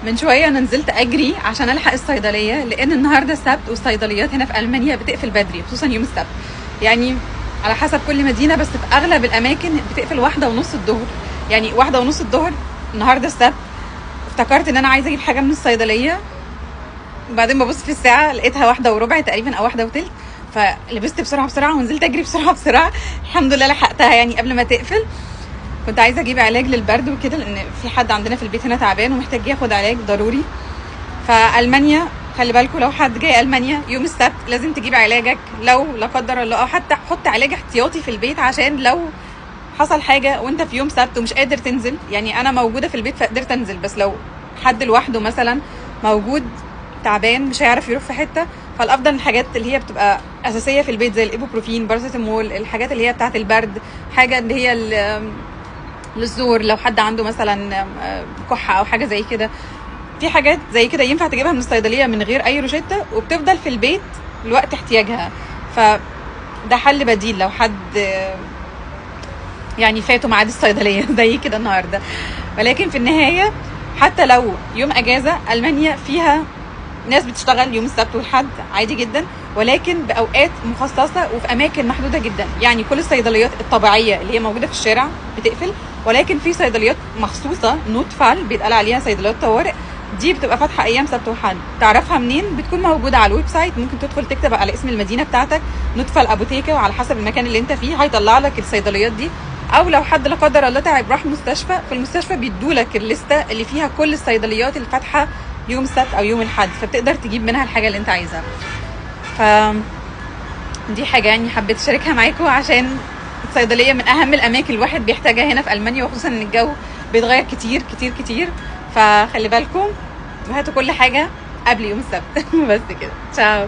من شويه انا نزلت اجري عشان الحق الصيدليه، لان النهارده السبت والصيدليات هنا في المانيا بتقفل بدري، خصوصا يوم السبت. يعني على حسب كل مدينه، بس في اغلب الاماكن بتقفل 1:30 الظهر. يعني 1:30 الظهر النهارده السبت. افتكرت ان انا عايزه اجيب حاجه من الصيدليه، وبعدين ببص في الساعه لقيتها 1:15 تقريبا او 1:15، فلبست بسرعه بسرعه ونزلت اجري بسرعه بسرعه. الحمد لله لحقتها يعني قبل ما تقفل. كنت عايزه اجيب علاج للبرد وكده، لان في حد عندنا في البيت هنا تعبان ومحتاج ياخد علاج ضروري. فالمانيا خلي بالكم، لو حد جاي المانيا يوم السبت لازم تجيب علاجك، لو لا قدر الله، او حتى حط علاج احتياطي في البيت عشان لو حصل حاجه وانت في يوم سبت ومش قادر تنزل. يعني انا موجوده في البيت فقدرت انزل، بس لو حد لوحده مثلا موجود تعبان مش هيعرف يروح في حته، فالافضل الحاجات اللي هي بتبقى اساسيه في البيت زي الايبوبروفين، باراسيتامول، الحاجات اللي هي بتاعه البرد، حاجه اللي هي للزور لو حد عنده مثلا كحه او حاجه زي كده. في حاجات زي كده ينفع تجيبها من الصيدليه من غير اي روشته، وبتفضل في البيت لوقت احتياجها. فده حل بديل لو حد يعني فاته ميعاد الصيدليه زي كده النهارده. ولكن في النهايه حتى لو يوم اجازه، المانيا فيها ناس بتشتغل يوم السبت والحد عادي جدا، ولكن باوقات مخصصه وفي اماكن محدوده جدا. يعني كل الصيدليات الطبيعيه اللي هي موجوده في الشارع بتقفل، ولكن في صيدليات مخصوصه نوتفال بيتقال عليها صيدليات طوارئ، دي بتبقى فاتحه ايام سبت وحد. تعرفها منين؟ بتكون موجوده على الويب سايت، ممكن تدخل تكتب على اسم المدينه بتاعتك نوتفال ابوتيكا، وعلى حسب المكان اللي انت فيه هيطلع لك الصيدليات دي. او لو حد لا قدر الله تعب راح مستشفى، في المستشفى بيدوا لك الليسته اللي فيها كل الصيدليات اللي فاتحه يوم السبت او يوم الاحد، فبتقدر تجيب منها الحاجه اللي انت عايزها. ف دي حاجه يعني حبيت اشاركها معاكم، عشان الصيدليه من اهم الاماكن الواحد بيحتاجها هنا في المانيا، وخصوصا ان الجو بيتغير كتير كتير كتير. فخلي بالكم وهاتوا كل حاجه قبل يوم السبت. بس كده، تشاو.